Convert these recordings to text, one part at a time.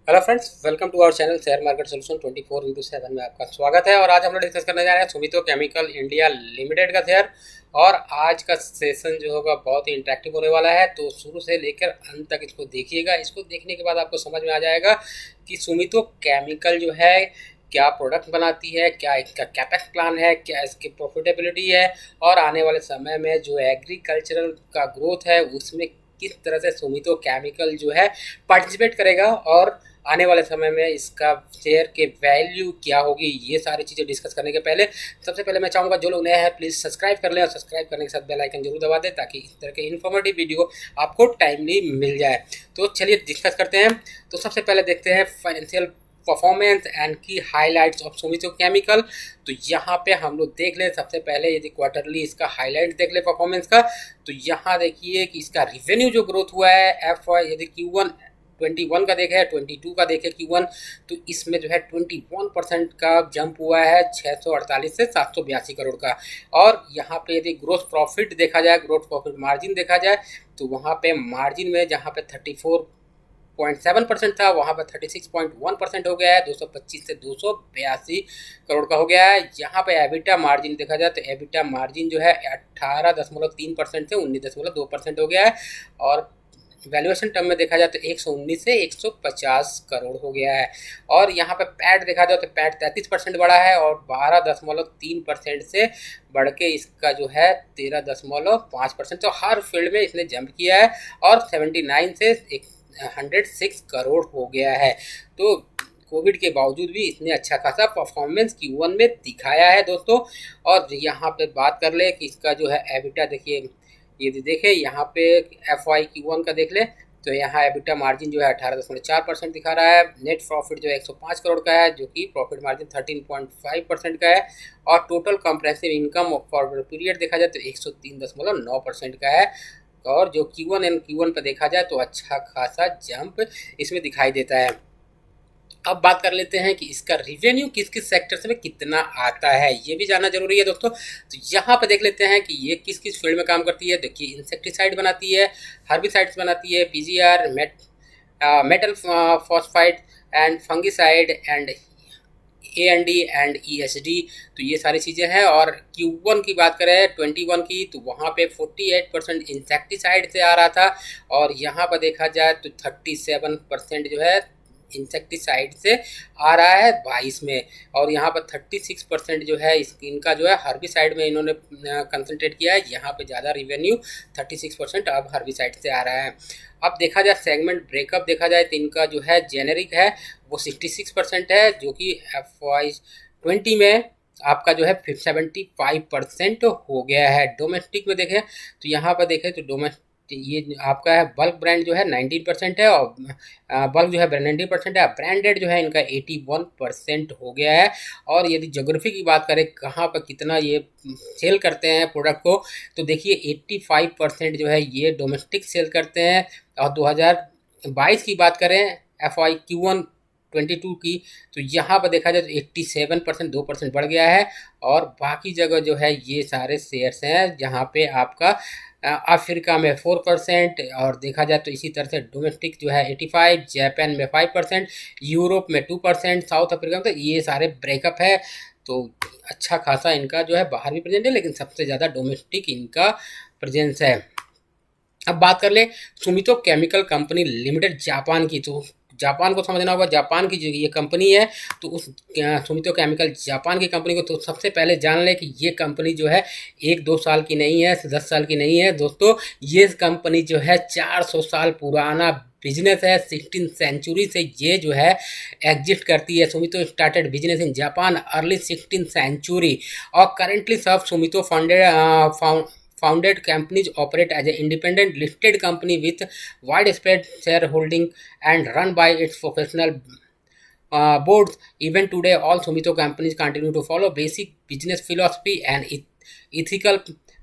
Hello friends, welcome to our channel share market solution 24/7 में आपका स्वागत है। और आज हम लोग डिस्कस करने जा रहे हैं सुमितो केमिकल इंडिया लिमिटेड का शेयर। और आज का सेशन जो होगा बहुत ही इंटरेक्टिव होने वाला है, तो शुरू से लेकर अंत तक इसको देखिएगा। इसको देखने के बाद आपको समझ में आ जाएगा कि सुमितो केमिकल जो है क्या प्रोडक्ट बनाती है, क्या इसका कैपेक्स प्लान है, क्या इसकी प्रॉफिटेबिलिटी है, और आने वाले समय में जो एग्रीकल्चरल का ग्रोथ है उसमें किस तरह से सुमितो केमिकल जो है पार्टिसिपेट करेगा, और आने वाले समय में इसका शेयर के वैल्यू क्या होगी। ये सारी चीज़ें डिस्कस करने के पहले सबसे पहले मैं चाहूँगा जो लोग नए हैं प्लीज़ सब्सक्राइब कर लें, और सब्सक्राइब करने के साथ बेल आइकन जरूर दबा दें ताकि इस तरह के इन्फॉर्मेटिव वीडियो आपको टाइमली मिल जाए। तो चलिए डिस्कस करते हैं। तो सबसे पहले देखते हैं फाइनेंशियल परफॉर्मेंस एंड की हाइलाइट्स ऑफ सुमितो केमिकल। तो यहाँ पे हम लोग देख लें सबसे पहले, यदि क्वार्टरली इसका हाईलाइट देख ले परफॉर्मेंस का, तो यहाँ देखिए कि इसका रिवेन्यू जो ग्रोथ हुआ है यदि Q1 21 का देखें, 22 का देखें Q1, तो इसमें जो है 21% का जंप हुआ है 648 से 782 करोड़ का। और यहाँ पे यदि ग्रोथ प्रॉफिट देखा जाए, ग्रोथ प्रॉफिट मार्जिन देखा जाए, तो वहाँ पे मार्जिन में जहाँ पे 34.7% था वहाँ पर 36.1% हो गया है, 225 से 282 करोड़ का हो गया है। यहाँ पे एबिटा मार्जिन देखा जाए तो एबिटा मार्जिन जो है 18.3% से 19.2% हो गया है। और वैल्यूएशन टर्म में देखा जाए तो 119 से 150 करोड़ हो गया है। और यहाँ पे पैट देखा जाए तो पैट 33% बढ़ा है, और 12.3% से बढ़ के इसका जो है 13.5%। तो हर फील्ड में इसने जंप किया है, और 79 से 106 करोड़ हो गया है। तो कोविड के बावजूद भी इसने अच्छा खासा परफॉर्मेंस Q1 में दिखाया है दोस्तों। और यहाँ पे बात कर ले कि इसका जो है एबिटा देखिए, यदि देखें यहाँ पे FY Q1 का देख ले, तो यहाँ एबिटा मार्जिन जो है 18.4% दिखा रहा है। नेट प्रॉफिट जो है 105 करोड़ का है, जो कि प्रॉफिट मार्जिन 13.5% का है। और total compressive income for period देखा जाए तो 103.9% का है। और जो Q1 एंड Q1 पर देखा जाए तो अच्छा खासा जंप इसमें दिखाई देता है। अब बात कर लेते हैं कि इसका रिवेन्यू किस किस सेक्टर में कितना आता है, ये भी जानना जरूरी है दोस्तों। तो यहाँ पर देख लेते हैं कि ये किस किस फील्ड में काम करती है। देखिए, इंसेक्टिसाइड बनाती है, हर्बिसाइड्स बनाती है, PGR, metal phosphide and fungicide and A&D and ESD। तो ये सारी चीज़ें हैं। और Q1 की बात करें 21 की, तो वहाँ पे 48% इंसेक्टिसाइड से आ रहा था, और यहाँ पर देखा जाए तो 37% जो है इंसेक्टिसाइड से आ रहा है 22 में। और यहाँ पर 36% जो है इनका जो है हर्बिसाइड में इन्होंने कंसंट्रेट किया है। यहाँ पे ज़्यादा रिवेन्यू 36% अब हर्बिसाइड से आ रहा है। अब देखा जाए सेगमेंट ब्रेकअप देखा जाए तो इनका जो है जेनेरिक है वो 66% है, जो कि FY 20 में आपका जो है 75% हो गया है। डोमेस्टिक में देखें तो यहाँ पर देखें तो डोमेस्टिक ये आपका है बल्क ब्रांड जो है 19% है, और बल्क जो है 19% है। ब्रांडेड जो है इनका 81% हो गया है। और यदि ज्योग्राफी की बात करें कहाँ पर कितना ये सेल करते हैं प्रोडक्ट को, तो देखिए 85% जो है ये डोमेस्टिक सेल करते हैं। और 2022 की बात करें FY Q1 22 की, तो यहाँ पर देखा जाए तो 87%, 2% बढ़ गया है। और बाकी जगह जो है ये सारे शेयर्स हैं, जहाँ पे आपका अफ्रीका में 4%, और देखा जाए तो इसी तरह से डोमेस्टिक जो है 85, जापान में 5%, यूरोप में 2%, साउथ अफ्रीका में, तो ये सारे ब्रेकअप है। तो अच्छा खासा इनका जो है बाहर भी प्रेजेंट है, लेकिन सबसे ज़्यादा डोमेस्टिक इनका प्रेजेंस है। अब बात कर ले सुमितो केमिकल कंपनी लिमिटेड जापान की। तो जापान को समझना होगा, जापान की जो ये कंपनी है, तो उस सुमितो केमिकल जापान की कंपनी को तो सबसे पहले जान ले कि ये कंपनी जो है 1-2 साल की नहीं है, 10 साल की नहीं है दोस्तों। ये कंपनी जो है 400 साल पुराना बिजनेस है। 16th सेंचुरी से ये जो है एग्जिस्ट करती है। Sumitomo started business in Japan early 16th century, और करेंटली सब Sumitomo founded companies operate as an independent listed company with widespread shareholding and run by its professional boards. Even today, all Sumito companies continue to follow basic business philosophy and ethical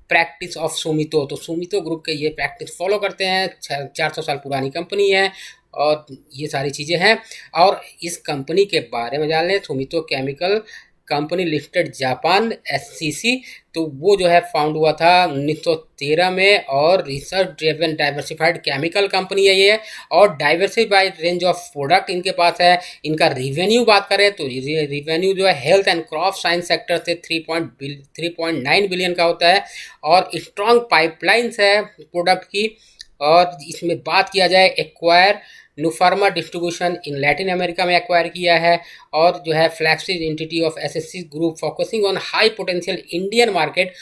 practice of Sumitomo. तो Sumitomo group के ये practice follow करते हैं। 400 साल पुरानी company है, और ये सारी चीज़ें हैं। और इस कंपनी के बारे में जान लें, Sumitomo chemical company listed Japan SCC. तो वो जो है फाउंड हुआ था 1913 में, और research driven diversified chemical company है ये, और डाइवर्सिफाइड रेंज ऑफ प्रोडक्ट इनके पास है। इनका रिवेन्यू बात करें तो रिवेन्यू जो है health and crop science sector से 3.9 बिलियन का होता है, और स्ट्रॉन्ग पाइपलाइंस है प्रोडक्ट की। और इसमें बात किया जाए acquire Nufarm distribution in Latin America में एक्वायर किया है, और जो है flagship entity of SSC group focusing on high potential Indian market.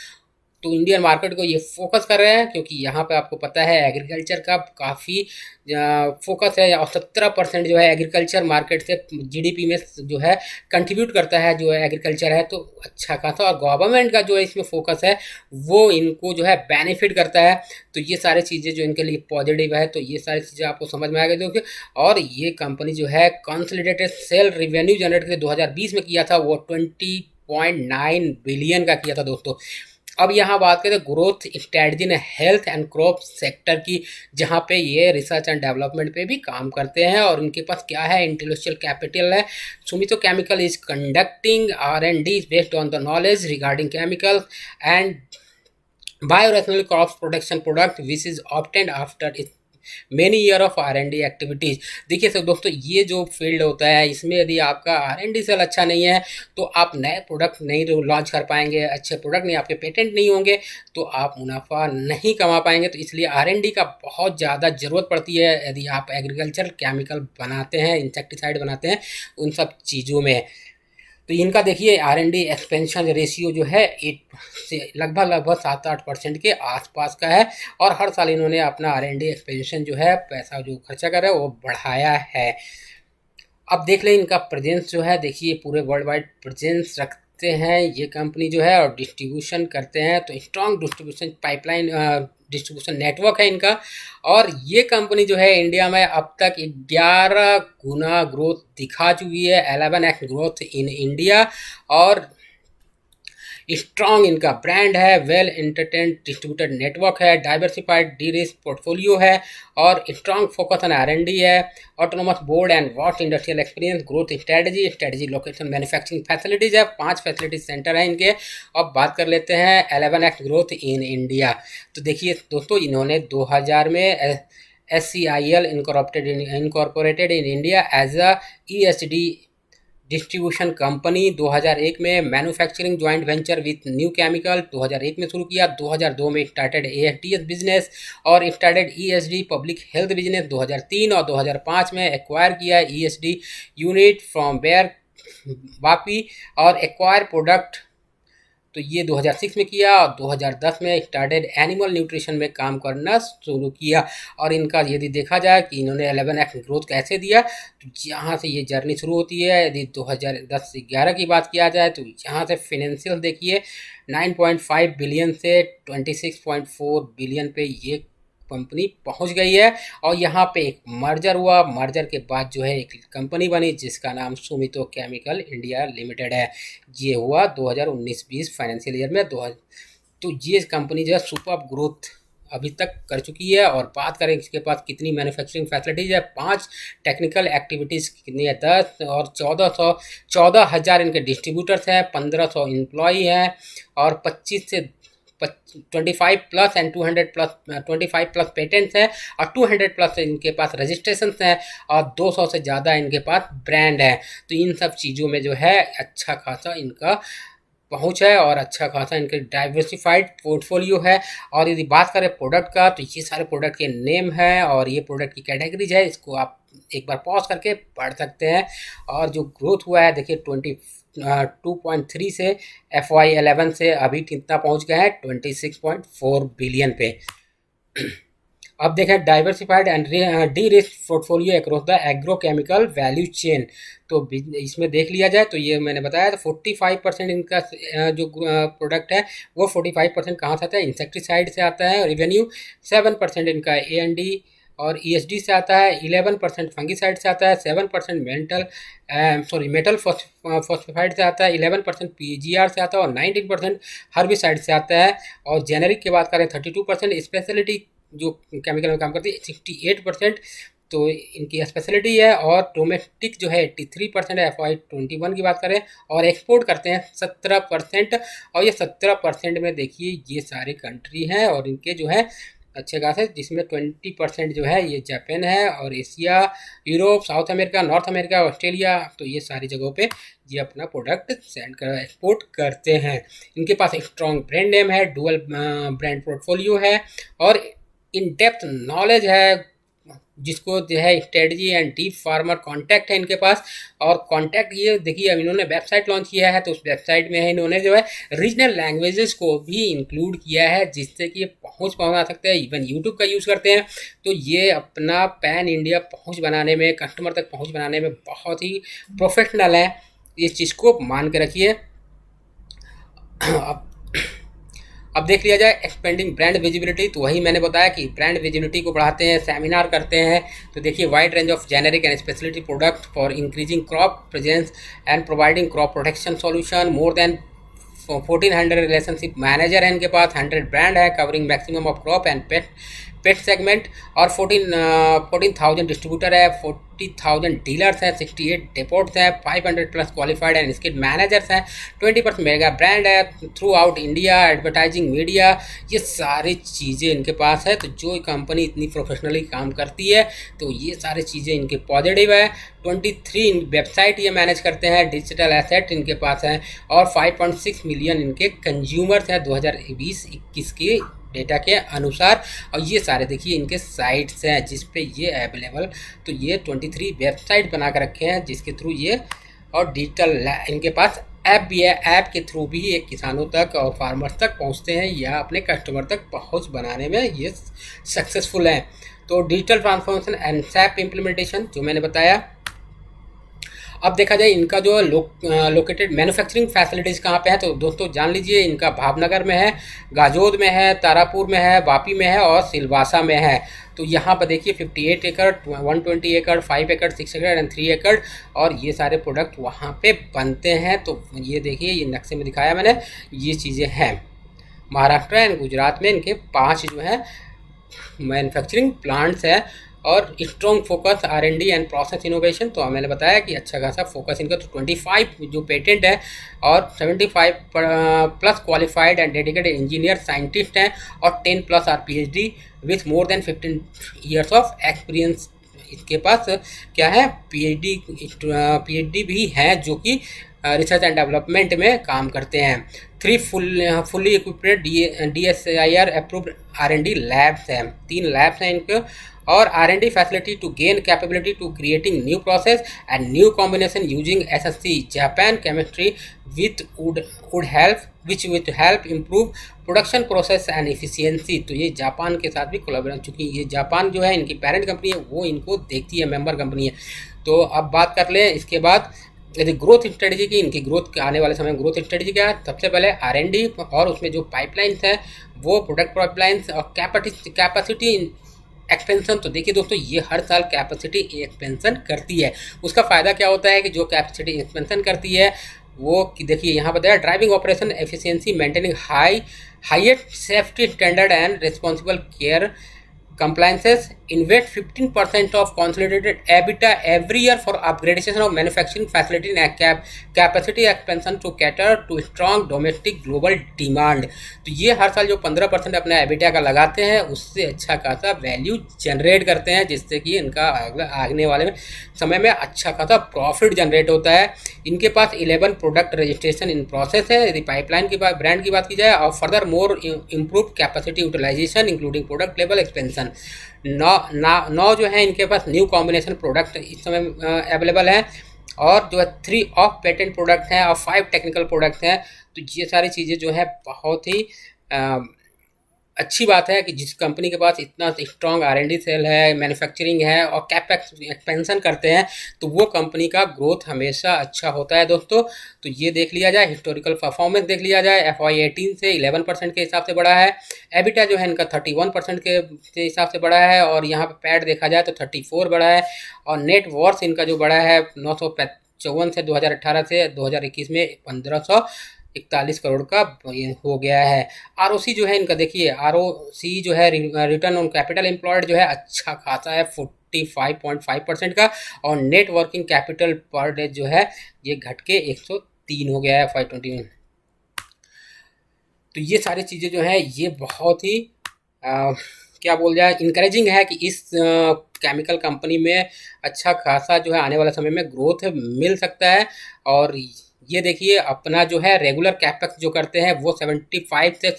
तो इंडियन मार्केट को ये फोकस कर रहे हैं क्योंकि यहाँ पे आपको पता है एग्रीकल्चर का काफ़ी फोकस है, और 70% जो है एग्रीकल्चर मार्केट से जीडीपी में जो है कंट्रीब्यूट करता है जो है एग्रीकल्चर है। तो अच्छा खासा, और गवर्नमेंट का जो है इसमें फोकस है वो इनको जो है बेनिफिट करता है। तो ये सारी चीज़ें जो इनके लिए पॉजिटिव है, तो ये सारी चीज़ें आपको समझ में आ गई होंगी। और ये कंपनी जो है कंसोलिडेटेड सेल रिवेन्यू जनरेट 2020 में किया था, वो 20.9 बिलियन का किया था दोस्तों। अब यहाँ बात करें ग्रोथ स्ट्रेटजी ने हेल्थ एंड क्रॉप सेक्टर की, जहाँ पे ये रिसर्च एंड डेवलपमेंट पे भी काम करते हैं, और उनके पास क्या है, इंटेलेक्चुअल कैपिटल है। Sumitomo chemical is conducting R&D based on the knowledge regarding chemical and biorational crop production product which is obtained after many year of R&D activities. देखिए सर दोस्तों, ये जो फील्ड होता है इसमें यदि आपका R&D सेल अच्छा नहीं है तो आप नए प्रोडक्ट नहीं लॉन्च कर पाएंगे, अच्छे प्रोडक्ट नहीं, आपके पेटेंट नहीं होंगे तो आप मुनाफा नहीं कमा पाएंगे। तो इसलिए R&D का बहुत ज़्यादा ज़रूरत पड़ती है यदि आप एग्रीकल्चर केमिकल बनाते हैं, इंसेक्टिसाइड बनाते हैं, उन सब चीज़ों में। तो इनका देखिए R&D एक्सपेंशन रेशियो जो है 8 से लगभग 7-8% के आसपास का है, और हर साल इन्होंने अपना R&D एक्सपेंशन जो है पैसा जो खर्चा कर रहा है वो बढ़ाया है। अब देख लें इनका प्रेजेंस जो है, देखिए पूरे वर्ल्ड वाइड प्रेजेंस रखते हैं ये कंपनी जो है, और डिस्ट्रीब्यूशन करते हैं। तो strong distribution pipeline distribution network है इनका। और ये कंपनी जो है इंडिया में अब तक 11 गुना ग्रोथ दिखा चुकी है, 11x ग्रोथ इन इंडिया। और स्ट्रॉन्ग इनका ब्रांड है, वेल एंटरटेन्ड डिस्ट्रीब्यूटेड नेटवर्क है, डाइवर्सिफाइड डी रिस्क पोर्टफोलियो है, और स्ट्रॉन्ग फोकस ऑन R&D है, autonomous board and vast industrial experience, growth strategy location manufacturing facilities है, 5 फैसिलिटीज सेंटर है इनके। अब बात कर लेते हैं 11x ग्रोथ इन इंडिया। तो देखिए दोस्तों, इन्होंने 2000 में SCIL incorporated in India as a ESD distribution company 2001 में manufacturing joint venture with new chemical 2001 में शुरू किया। 2002 में स्टार्टेड ASDS बिजनेस, और started ESD public health business 2003, और 2005 में एक्वायर किया ESD unit from Bayer Vapi, और एक्वायर प्रोडक्ट तो ये 2006 में किया, और 2010 में स्टार्टेड एनिमल न्यूट्रिशन में काम करना शुरू किया। और इनका यदि देखा जाए कि इन्होंने 11x ग्रोथ कैसे दिया, तो यहाँ से ये जर्नी शुरू होती है। यदि 2010 से 11 की बात किया जाए तो यहाँ से फिनेंशियल देखिए 9.5 बिलियन से 26.4 बिलियन पे ये कंपनी पहुंच गई है। और यहाँ पे एक मर्जर हुआ, मर्जर के बाद जो है एक कंपनी बनी जिसका नाम सुमितो केमिकल इंडिया लिमिटेड है। ये हुआ 2019-20 फाइनेंशियल ईयर में। तो ये कंपनी जो है सुपर ग्रोथ अभी तक कर चुकी है। और बात करें इसके पास कितनी मैन्युफैक्चरिंग फैसिलिटीज़ है, 5 टेक्निकल एक्टिविटीज़ कितनी है, 10 और 14,000 इनके डिस्ट्रीब्यूटर्स हैं, 1500 एम्प्लॉई हैं, और 25 से 25 plus and 200 plus 25 plus patents हैं, और 200 प्लस इनके पास रजिस्ट्रेशन हैं, और 200 से ज़्यादा इनके पास ब्रांड है। तो इन सब चीज़ों में जो है अच्छा खासा इनका पहुंच है, और अच्छा खासा इनके डाइवर्सिफाइड पोर्टफोलियो है। और यदि बात करें प्रोडक्ट का, तो ये सारे प्रोडक्ट के नेम हैं और ये प्रोडक्ट की कैटेगरीज है, इसको आप एक बार पॉज करके पढ़ सकते हैं। और जो ग्रोथ हुआ है देखिए 2.3 से FY11 से अभी कितना पहुंच गया है 26.4 बिलियन पे। अब देखें diversified and D risk portfolio across the agrochemical value chain. तो इसमें देख लिया जाए तो ये मैंने बताया तो 45% इनका जो प्रोडक्ट है वो 45% कहाँ से आता है, इंसेक्टिसाइड से आता है रिवेन्यू, 7% इनका A&D और ESD से आता है, 11% फंगिसाइड से आता है, 7% मेटल फॉस्फेटाइड से आता है, 11% PGR से आता है, और 19% हर्बिसाइड से आता है। और जेनेरिक की बात करें 32%, स्पेशलिटी जो केमिकल में काम करती है 68%, तो इनकी स्पेशलिटी है। और डोमेस्टिक जो है 83% है FY21 की बात करें, और एक्सपोर्ट करते हैं 17%। और ये 17% में देखिए ये सारे कंट्री हैं और इनके जो है अच्छे खासे, जिसमें 20% जो है ये जापान है, और Asia, Europe, south America, north America, Australia, तो ये सारी जगहों पे ये अपना प्रोडक्ट सेंड कर एक्सपोर्ट करते हैं। इनके पास एक स्ट्रॉन्ग ब्रांड नेम है, डुअल ब्रांड पोर्टफोलियो है, और इन डेप्थ नॉलेज है, जिसको जो है strategy and deep farmer contact है इनके पास। और कॉन्टैक्ट ये देखिए, अब इन्होंने वेबसाइट लॉन्च किया है, तो उस वेबसाइट में है इन्होंने जो है रीजनल लैंग्वेजेस को भी इंक्लूड किया है, जिससे कि ये पहुंचा सकते हैं। इवन यूट्यूब का यूज़ करते हैं, तो ये अपना पैन इंडिया पहुंच बनाने में, कस्टमर तक पहुंच बनाने में बहुत ही प्रोफेशनल है। इस चीज़ को मान के रखिए। अब अब देख लिया जाए एक्सपेंडिंग ब्रांड विजिबिलिटी, तो वही मैंने बताया कि ब्रांड विजिबिलिटी को बढ़ाते हैं, सेमिनार करते हैं। तो देखिए wide range of generic and speciality product for increasing crop presence and providing crop protection solution. More than 1400 relationship manager है इनके पास, 100 ब्रांड है covering maximum of crop and pet segment, और 14,000 डिस्ट्रीब्यूटर है, 40,000 डीलर्स हैं, 68 डिपोट्स हैं, 500 plus qualified and skilled managers हैं, 20% mega brand है through out India, advertising media, ये सारी चीज़ें इनके पास है। तो जो कंपनी इतनी प्रोफेशनली काम करती है, तो ये सारी चीज़ें इनके पॉजिटिव है। 23 वेबसाइट ये मैनेज करते हैं, डिजिटल एसेट इनके पास है, और 5.6 मिलियन इनके कंज्यूमर्स हैं 2020-21 के डेटा के अनुसार। और ये सारे देखिए इनके साइट्स हैं जिस पे ये अवेलेबल, तो ये 23 वेबसाइट बना कर रखे हैं जिसके थ्रू ये, और डिजिटल इनके पास ऐप भी है, ऐप के थ्रू भी ये किसानों तक और फार्मर्स तक पहुंचते हैं या अपने कस्टमर तक पहुंच बनाने में ये सक्सेसफुल हैं। तो digital transformation and SAP implementation जो मैंने बताया। अब देखा जाए इनका जो लोकेटेड मैन्युफैक्चरिंग फैसिलिटीज़ कहाँ पे है, तो दोस्तों जान लीजिए इनका भावनगर में है, गाजोद में है, तारापुर में है, वापी में है, और सिलवासा में है। तो यहाँ पर देखिए 58 एकड़, 120 एकड़, 5 एकड़, 6 एकड़ एंड 3 एकड़, और ये सारे प्रोडक्ट वहाँ पे बनते हैं। तो ये देखिए ये नक्शे में दिखाया मैंने, ये चीज़ें हैं। महाराष्ट्र एंड गुजरात में इनके 5 जो है मैन्युफैक्चरिंग प्लांट्स है, और strong focus R&D and process innovation. तो मैंने बताया कि अच्छा खासा फोकस इनका, तो 25 जो पेटेंट है, और 75 plus qualified and dedicated engineer scientist हैं, और 10 plus are PhD with more than 15 years of experience. इसके पास क्या है, PhD भी हैं जो कि रिसर्च एंड डेवलपमेंट में काम करते हैं। 3 fully equipped DSIR approved R&D labs हैं, 3 लैब्स हैं इनके, और R&D facility to gain capability to creating new process and new combination using SSC Japan chemistry with would help improve production process and efficiency. तो ये Japan के साथ भी collaboration, चूँकि ये जापान जो है इनकी पेरेंट कंपनी है, वो इनको देखती है, मेंबर कंपनी है। तो अब बात कर लें इसके बाद यदि ग्रोथ स्ट्रेटजी की, इनकी ग्रोथ के आने वाले समय में ग्रोथ स्ट्रेटजी क्या है, सबसे पहले R&D, और उसमें जो पाइपलाइंस है वो प्रोडक्ट पाइपलाइंस, और कैपेसिटी एक्सपेंशन। तो देखिए दोस्तों ये हर साल कैपेसिटी एक्सपेंशन करती है। उसका फ़ायदा क्या होता है कि जो कैपेसिटी एक्सपेंशन करती है वो कि देखिए यहाँ बताया, driving operation efficiency, maintaining highest safety standard and responsible care compliances, invest 15% of consolidated EBITDA every year for upgradation of manufacturing facility and capacity expansion to cater to strong domestic global demand। तो ये हर साल जो 15% अपने EBITDA का लगाते हैं, उससे अच्छा खासा वैल्यू जनरेट करते हैं, जिससे कि इनका आगने वाले समय में अच्छा खासा प्रॉफिट जनरेट होता है। इनके पास 11 प्रोडक्ट रजिस्ट्रेशन इन प्रोसेस है यदि पाइपलाइन की बात, ब्रांड की बात की जाए, और further more improve capacity utilization including product level expansion. Now जो है इनके पास न्यू कॉम्बिनेशन प्रोडक्ट इस समय अवेलेबल है, और जो है 3 ऑफ पेटेंट प्रोडक्ट हैं, और 5 टेक्निकल प्रोडक्ट्स हैं। तो ये सारी चीज़ें जो है बहुत ही अच्छी बात है कि जिस कंपनी के पास इतना स्ट्रॉन्ग R&D सेल है, मैन्युफैक्चरिंग है, और कैपेक्स एक्सपेंशन करते हैं, तो वो कंपनी का ग्रोथ हमेशा अच्छा होता है दोस्तों। तो ये देख लिया जाए, हिस्टोरिकल परफॉर्मेंस देख लिया जाए, FY18 से 11% के हिसाब से बढ़ा है, EBITDA जो है इनका 31% के हिसाब से बढ़ा है, और यहाँ पर पैड देखा जाए तो 34 बढ़ा है, और नेट वर्थ इनका जो बढ़ा है 954 से 2018 से 2021 में 1541 करोड़ का हो गया है। ROC जो है इनका देखिए, ROC जो है रिटर्न ऑन कैपिटल एम्प्लॉयड जो है अच्छा खासा है, 45.5% का, और net working capital per day जो है ये घट के 103 हो गया है 520 में। तो ये सारी चीज़ें जो है ये बहुत ही क्या बोल जाए इनकरेजिंग है कि इस केमिकल कंपनी में अच्छा खासा जो है आने वाले समय में ग्रोथ मिल सकता है। और ये देखिए अपना जो है रेगुलर कैपेक्स जो करते हैं वो 75 से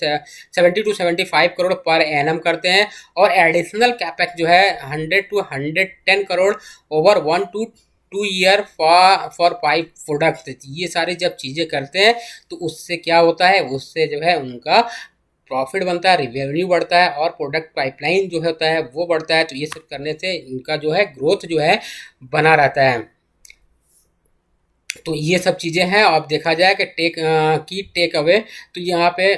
70 टू 75 करोड़ पर एनम करते हैं, और एडिशनल कैपेक्स जो है 100 to 110 crore over 1 to 2 year for 5 product. ये सारी जब चीज़ें करते हैं तो उससे क्या होता है, उससे जो है उनका प्रॉफिट बनता है, रिवेन्यू बढ़ता है, और प्रोडक्ट पाइपलाइन जो होता है वो बढ़ता है। तो ये सब करने से इनका जो है ग्रोथ जो है बना रहता है। तो ये सब चीज़ें हैं। अब देखा जाए कि टेक अवे, तो यहाँ पे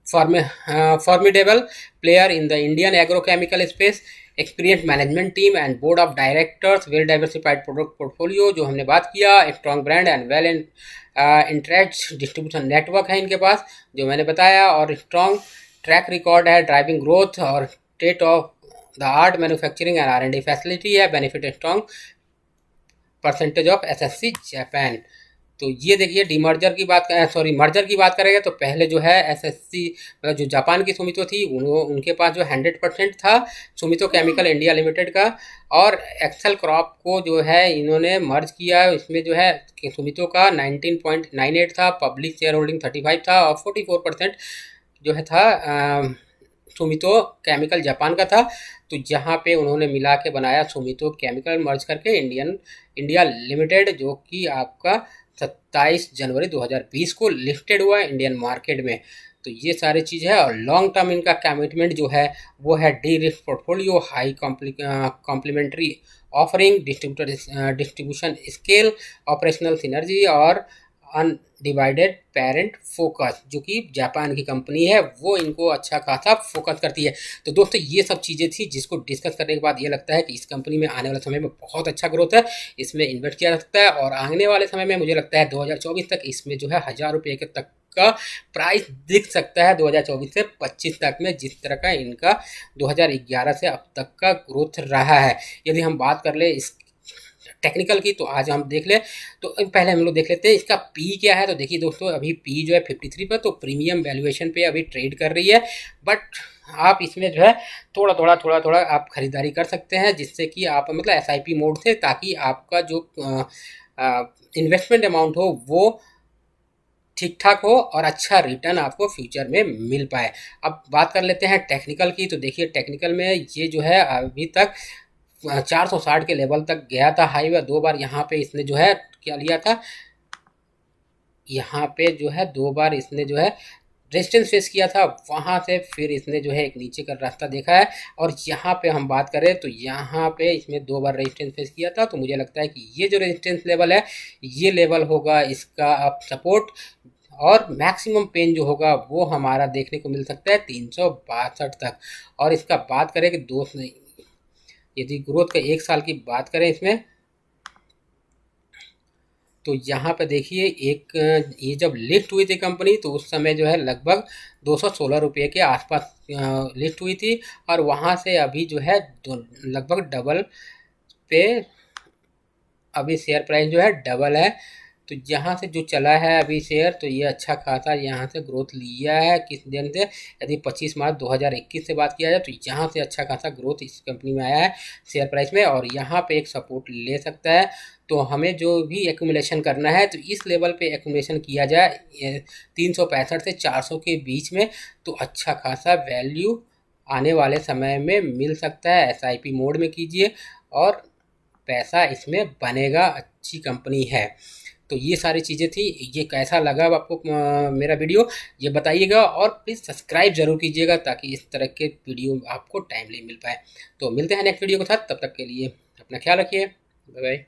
formidable player in the Indian agrochemical space, experienced management team and board of directors, well diversified product portfolio जो हमने बात किया, strong brand and well entrenched distribution network है इनके पास जो मैंने बताया, और strong track record है ड्राइविंग ग्रोथ, और state of the art manufacturing and R&D facility है, benefit strong percentage of SSC Japan. तो ये देखिए डीमर्जर की बात मर्जर की बात करेंगे तो पहले जो है एसएससी मतलब जो जापान की सुमितो थी उनके पास जो 100% था सुमितो केमिकल इंडिया लिमिटेड का, और एक्सेल क्रॉप को जो है इन्होंने मर्ज किया। इसमें जो है सुमितो का 19.98 था, पब्लिक शेयर होल्डिंग 35 था, और 44% जो है था सुमितो केमिकल जापान का था। तो जहाँ पे उन्होंने मिला के बनाया सुमितो केमिकल मर्ज करके इंडिया लिमिटेड, जो कि आपका 27 जनवरी 2020 को लिस्टेड हुआ है इंडियन मार्केट में। तो ये सारी चीज़ है, और लॉन्ग टर्म इनका कमिटमेंट जो है वो है derisk portfolio, high complementary offering, distribution scale, operational synergy, और अनडिवाइडेड पेरेंट फोकस, जो कि जापान की कंपनी है वो इनको अच्छा खासा फोकस करती है। तो दोस्तों ये सब चीज़ें थी जिसको डिस्कस करने के बाद ये लगता है कि इस कंपनी में आने वाले समय में बहुत अच्छा ग्रोथ है, इसमें इन्वेस्ट किया जा सकता है, और आने वाले समय में मुझे लगता है 2024 तक इसमें जो है 1000 रुपये के तक का प्राइस दिख सकता है 2024 से 25 तक में, जिस तरह का इनका 2011 से अब तक का ग्रोथ रहा है। यदि हम बात कर ले इस टेक्निकल की तो आज हम देख ले, तो पहले हम लोग देख लेते हैं इसका पी क्या है। तो देखिए दोस्तों अभी पी जो है 53 पर, तो प्रीमियम वैल्यूएशन पे अभी ट्रेड कर रही है, बट आप इसमें जो है थोड़ा थोड़ा आप खरीदारी कर सकते हैं, जिससे कि आप मतलब एसआईपी मोड से, ताकि आपका जो इन्वेस्टमेंट अमाउंट हो वो ठीक ठाक हो और अच्छा रिटर्न आपको फ्यूचर में मिल पाए। अब बात कर लेते हैं टेक्निकल की। तो देखिए टेक्निकल में ये जो है अभी तक 460 के लेवल तक गया था हाई में, 2 बार यहाँ पे इसने जो है क्या लिया था, यहाँ पे जो है 2 बार इसने जो है रेजिस्टेंस फेस किया था, वहाँ से फिर इसने जो है एक नीचे का रास्ता देखा है, और यहाँ पे हम बात करें तो यहाँ पे इसमें 2 बार रेजिस्टेंस फेस किया था। तो मुझे लगता है कि ये जो रेजिस्टेंस लेवल है ये लेवल होगा इसका अब सपोर्ट, और मैक्सिमम पेन जो होगा वो हमारा देखने को मिल सकता है 362 तक। और इसका बात करें कि दोस्त नहीं, यदि ग्रोथ का 1 साल की बात करें इसमें, तो यहाँ पे देखिए ये जब लिस्ट हुई थी कंपनी तो उस समय जो है लगभग 216 रुपये के आसपास लिस्ट हुई थी, और वहाँ से अभी जो है लगभग डबल पे अभी शेयर प्राइस जो है डबल है। तो यहाँ से जो चला है अभी शेयर, तो ये अच्छा खासा यहाँ से ग्रोथ लिया है किस दिन से, यदि 25 मार्च 2021 से बात किया जाए तो यहाँ से अच्छा खासा ग्रोथ इस कंपनी में आया है शेयर प्राइस में, और यहाँ पे एक सपोर्ट ले सकता है। तो हमें जो भी एक्यूमुलेशन करना है तो इस लेवल पे एक्यूमुलेशन किया जाए 365 से 400 के बीच में, तो अच्छा खासा वैल्यू आने वाले समय में मिल सकता है। एसआईपी मोड में कीजिए और पैसा इसमें बनेगा, अच्छी कंपनी है। तो ये सारी चीज़ें थी। ये कैसा लगा आपको मेरा वीडियो ये बताइएगा, और प्लीज़ सब्सक्राइब जरूर कीजिएगा ताकि इस तरह के वीडियो आपको टाइमली मिल पाए। तो मिलते हैं नेक्स्ट वीडियो के साथ, तब तक के लिए अपना ख्याल रखिए, बाय बाय।